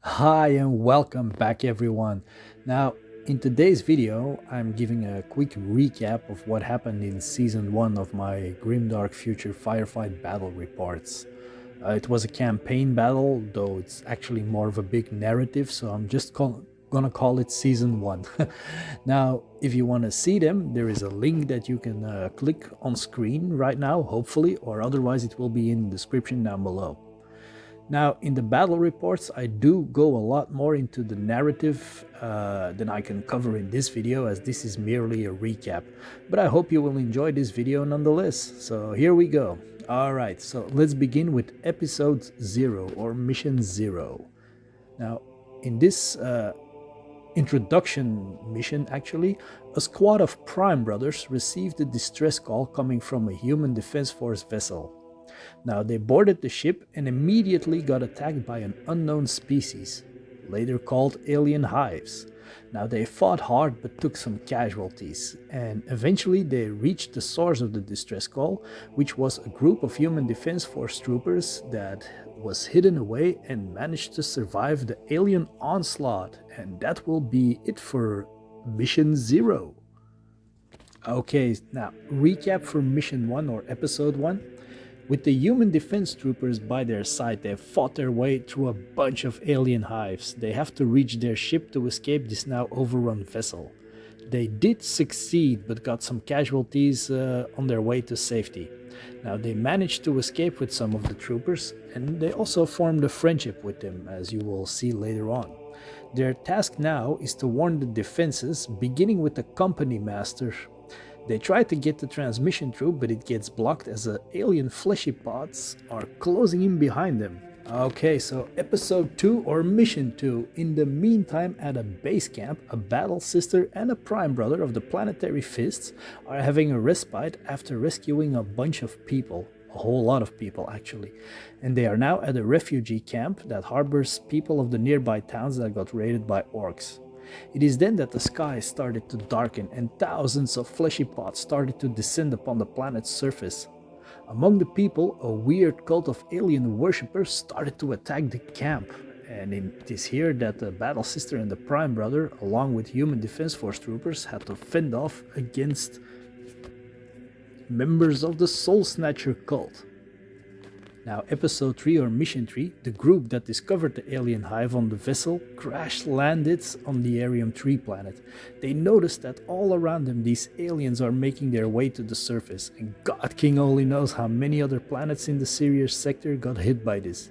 Hi and welcome back everyone. Now, in today's video, I'm giving a quick recap of what happened in Season 1 of my Grimdark Future Firefight battle reports. It was a campaign battle, though it's actually more of a big narrative, so I'm just gonna call it Season 1. Now, if you want to see them, there is a link that you can click on screen right now, hopefully, or otherwise it will be in the description down below. Now, in the battle reports, I do go a lot more into the narrative than I can cover in this video, as this is merely a recap. But I hope you will enjoy this video nonetheless. So here we go. Alright, so let's begin with episode 0 or mission 0. Now, in this introduction mission, actually, a squad of Prime Brothers received a distress call coming from a human defense force vessel. Now, they boarded the ship and immediately got attacked by an unknown species, later called alien hives. Now, they fought hard but took some casualties, and eventually they reached the source of the distress call, which was a group of human defense force troopers that was hidden away and managed to survive the alien onslaught. And that will be it for Mission 0. Okay, now recap for Mission 1 or Episode 1. With the human defense troopers by their side, they fought their way through a bunch of alien hives. They have to reach their ship to escape this now overrun vessel. They did succeed, but got some casualties on their way to safety. Now, they managed to escape with some of the troopers, and they also formed a friendship with them, as you will see later on. Their task now is to warn the defenses, beginning with the company master. They try to get the transmission through, but it gets blocked as the alien fleshy pods are closing in behind them. Okay, so episode 2 or mission 2. In the meantime, at a base camp, a battle sister and a prime brother of the planetary fists are having a respite after rescuing a bunch of people. A whole lot of people, actually. And they are now at a refugee camp that harbors people of the nearby towns that got raided by orcs. It is then that the sky started to darken and thousands of fleshy pods started to descend upon the planet's surface. Among the people, a weird cult of alien worshippers started to attack the camp, and it is here that the battle sister and the prime brother, along with human defense force troopers, had to fend off against members of the Soul Snatcher cult. Now, episode 3 or mission 3, the group that discovered the alien hive on the vessel crash landed on the Arium 3 planet. They noticed that all around them these aliens are making their way to the surface, and God King only knows how many other planets in the Sirius sector got hit by this.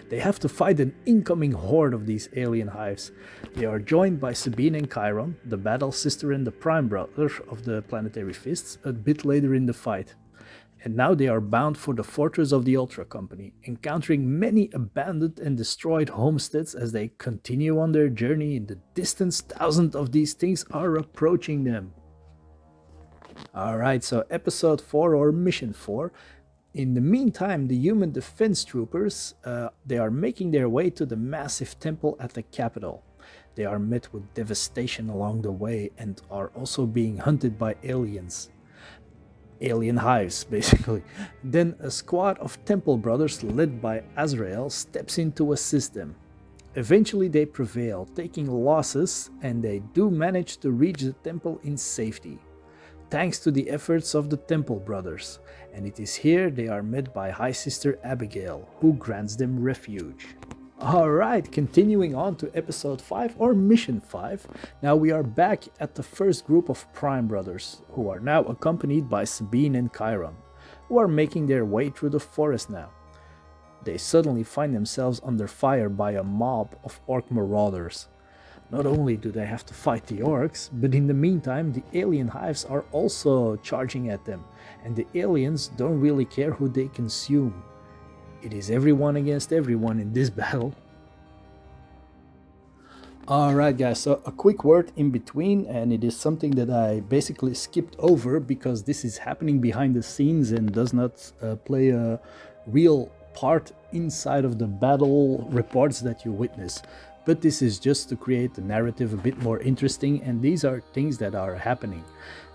They have to fight an incoming horde of these alien hives. They are joined by Sabine and Chiron, the battle sister and the prime brother of the planetary fists, a bit later in the fight. And now they are bound for the fortress of the Ultra Company, encountering many abandoned and destroyed homesteads as they continue on their journey. In the distance, thousands of these things are approaching them. Alright, so episode 4 or mission 4. In the meantime, the human defense troopers, they are making their way to the massive temple at the capital. They are met with devastation along the way and are also being hunted by aliens. Alien hives, basically. Then a squad of temple brothers led by Azrael steps in to assist them. Eventually they prevail, taking losses, and they do manage to reach the temple in safety, thanks to the efforts of the temple brothers. And it is here they are met by High Sister Abigail, who grants them refuge. Alright, continuing on to episode 5 or mission 5. Now we are back at the first group of Prime Brothers, who are now accompanied by Sabine and Chiron, who are making their way through the forest now. They suddenly find themselves under fire by a mob of orc marauders. Not only do they have to fight the orcs, but in the meantime the alien hives are also charging at them, and the aliens don't really care who they consume. It is everyone against everyone in this battle. Alright guys, so a quick word in between, and it is something that I basically skipped over because this is happening behind the scenes and does not play a real part inside of the battle reports that you witness. But this is just to create the narrative a bit more interesting, and these are things that are happening.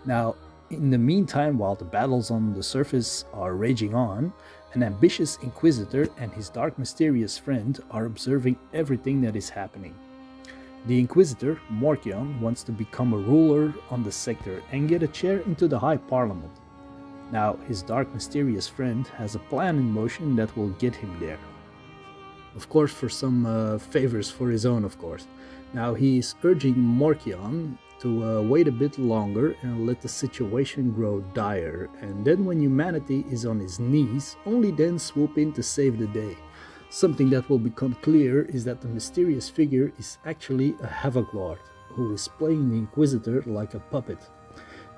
Now, in the meantime, while the battles on the surface are raging on, An ambitious inquisitor and his dark mysterious friend are observing everything that is happening. The inquisitor, Morkion, wants to become a ruler on the sector and get a chair into the High Parliament. Now, his dark mysterious friend has a plan in motion that will get him there. Of course, for some favors for his own, of course. Now, he is urging Morkion to wait a bit longer and let the situation grow dire, and then when humanity is on his knees, only then swoop in to save the day. Something that will become clear is that the mysterious figure is actually a Havoc Lord, who is playing the Inquisitor like a puppet.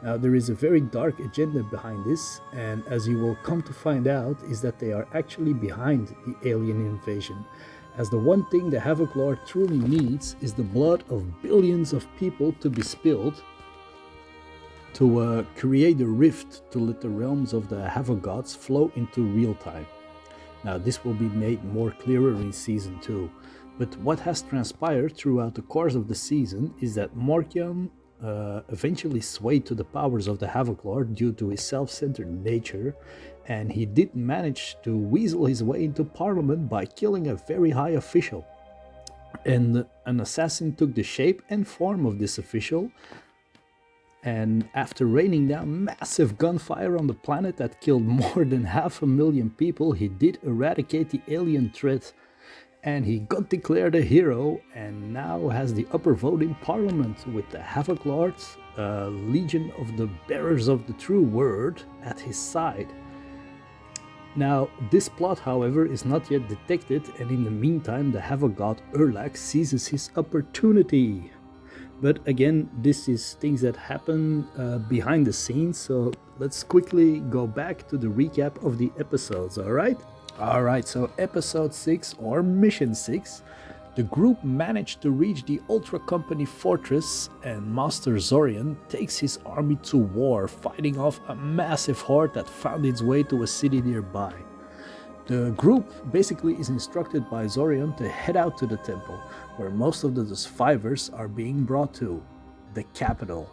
Now, there is a very dark agenda behind this, and as you will come to find out, is that they are actually behind the alien invasion, as the one thing the Havoc Lord truly needs is the blood of billions of people to be spilled to create a rift to let the realms of the Havoc gods flow into real time. Now, this will be made more clearer in Season 2, but what has transpired throughout the course of the season is that Morkion eventually swayed to the powers of the Havoc Lord due to his self-centered nature, and he did manage to weasel his way into Parliament by killing a very high official. And an assassin took the shape and form of this official, and after raining down massive gunfire on the planet that killed more than 500,000 people, he did eradicate the alien threat, and he got declared a hero and now has the upper vote in Parliament with the Havoc Lords, Legion of the Bearers of the True Word, at his side. Now, this plot, however, is not yet detected, and in the meantime the Havoc God Urlak seizes his opportunity. But again, this is things that happen behind the scenes, so let's quickly go back to the recap of the episodes, alright? Alright, so episode 6, or mission 6, the group managed to reach the Ultra Company fortress, and Master Zorion takes his army to war, fighting off a massive horde that found its way to a city nearby. The group basically is instructed by Zorion to head out to the temple, where most of the survivors are being brought to, the capital.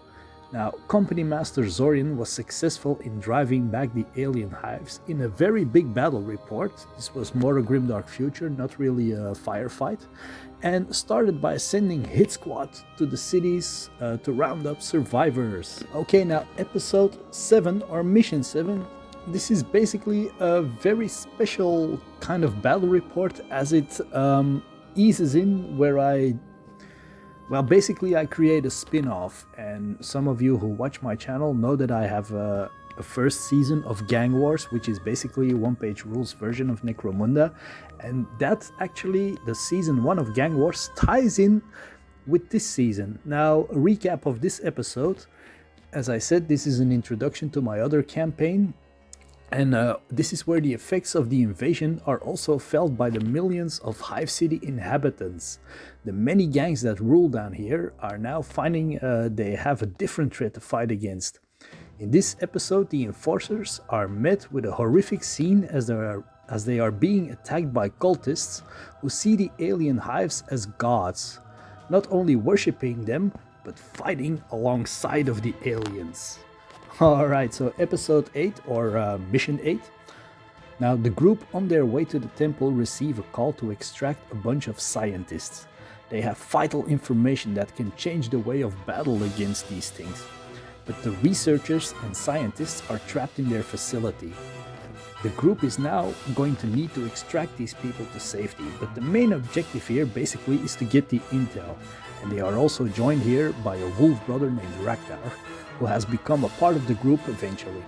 Now, Company Master Zorion was successful in driving back the alien hives in a very big battle report. This was more a Grimdark Future, not really a firefight, and started by sending hit squad to the cities to round up survivors. Okay, now episode 7, or mission 7, this is basically a very special kind of battle report, as it eases in where I create a spin-off, and some of you who watch my channel know that I have a first season of Gang Wars, which is basically a one-page rules version of Necromunda, and that's actually the season 1 of Gang Wars ties in with this season. Now, a recap of this episode. As I said, this is an introduction to my other campaign, and this is where the effects of the invasion are also felt by the millions of Hive City inhabitants. The many gangs that rule down here are now finding they have a different threat to fight against. In this episode, the enforcers are met with a horrific scene as they are being attacked by cultists who see the alien hives as gods, not only worshipping them, but fighting alongside of the aliens. Alright, so episode 8, or mission 8. Now, the group on their way to the temple receive a call to extract a bunch of scientists. They have vital information that can change the way of battle against these things. But the researchers and scientists are trapped in their facility. The group is now going to need to extract these people to safety, but the main objective here basically is to get the intel. And they are also joined here by a wolf brother named Raktar, who has become a part of the group eventually.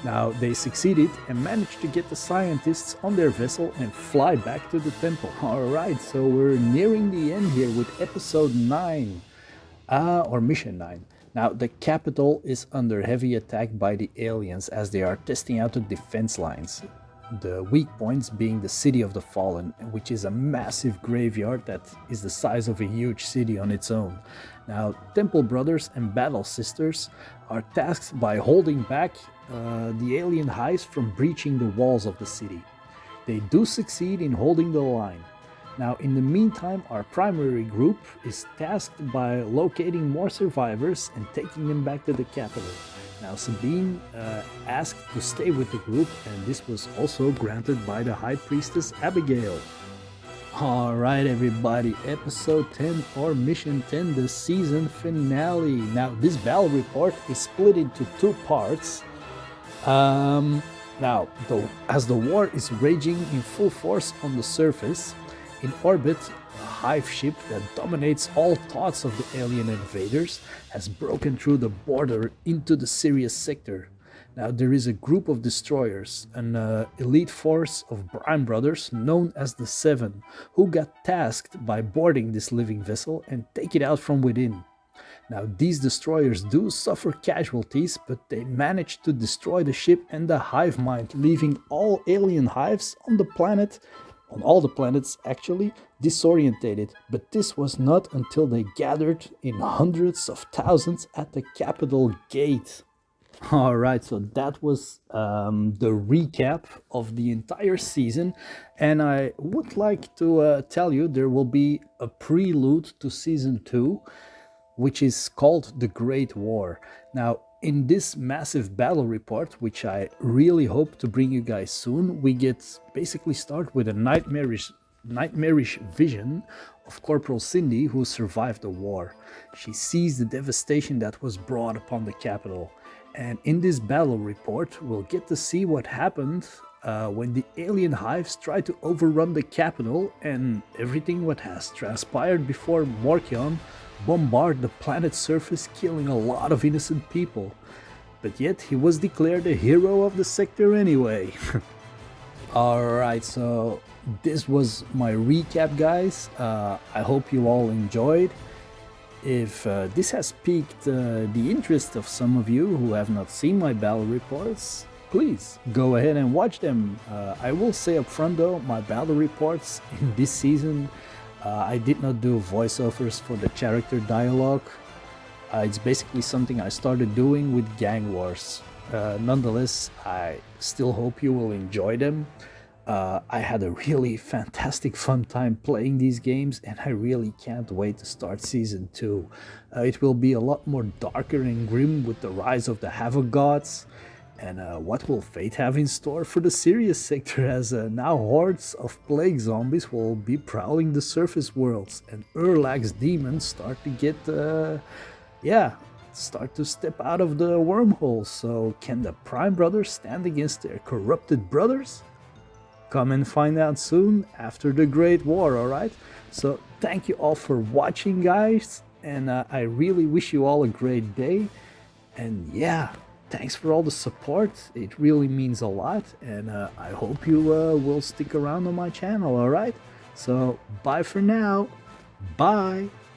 Now, they succeeded and managed to get the scientists on their vessel and fly back to the temple. Alright, so we're nearing the end here with episode 9, or mission 9. Now, the capital is under heavy attack by the aliens as they are testing out the defense lines. The weak points being the City of the Fallen, which is a massive graveyard that is the size of a huge city on its own. Now, Temple Brothers and Battle Sisters are tasked by holding back the alien hives from breaching the walls of the city. They do succeed in holding the line. Now, in the meantime, our primary group is tasked by locating more survivors and taking them back to the capital. Now Sabine asked to stay with the group, and this was also granted by the High Priestess Abigail. Alright everybody, episode 10 or mission 10, the season finale. Now this battle report is split into two parts. Now, as the war is raging in full force on the surface, in orbit, a hive ship that dominates all thoughts of the alien invaders has broken through the border into the Sirius sector. Now, there is a group of destroyers, an elite force of Prime Brothers known as the Seven, who got tasked by boarding this living vessel and take it out from within. Now, these destroyers do suffer casualties, but they manage to destroy the ship and the hive mind, leaving all alien hives on the planet, on all the planets actually, disorientated. But this was not until they gathered in hundreds of thousands at the Capitol Gate. Alright, so that was the recap of the entire season, and I would like to tell you there will be a prelude to season 2, which is called The Great War. Now, in this massive battle report, which I really hope to bring you guys soon, we basically start with a nightmarish vision of Corporal Cindy, who survived the war. She sees the devastation that was brought upon the capital. And in this battle report, we'll get to see what happened when the alien hives tried to overrun the capital, and everything what has transpired before Morkion bombarded the planet's surface, killing a lot of innocent people. But yet he was declared a hero of the sector anyway. Alright, so this was my recap, guys. I hope you all enjoyed. If this has piqued the interest of some of you who have not seen my battle reports, please go ahead and watch them. I will say up front though, my battle reports in this season, I did not do voiceovers for the character dialogue. It's basically something I started doing with Gang Wars. Nonetheless, I still hope you will enjoy them. I had a really fantastic fun time playing these games, and I really can't wait to start season 2. It will be a lot more darker and grim with the rise of the Havoc Gods. And what will fate have in store for the Sirius sector, as now hordes of plague zombies will be prowling the surface worlds, and Urlag's demons start to get, start to step out of the wormholes. So can the Prime Brothers stand against their corrupted brothers? Come and find out soon after the Great War, alright? So thank you all for watching, guys, and I really wish you all a great day. And yeah, thanks for all the support, it really means a lot, and I hope you will stick around on my channel, alright? So bye for now, bye!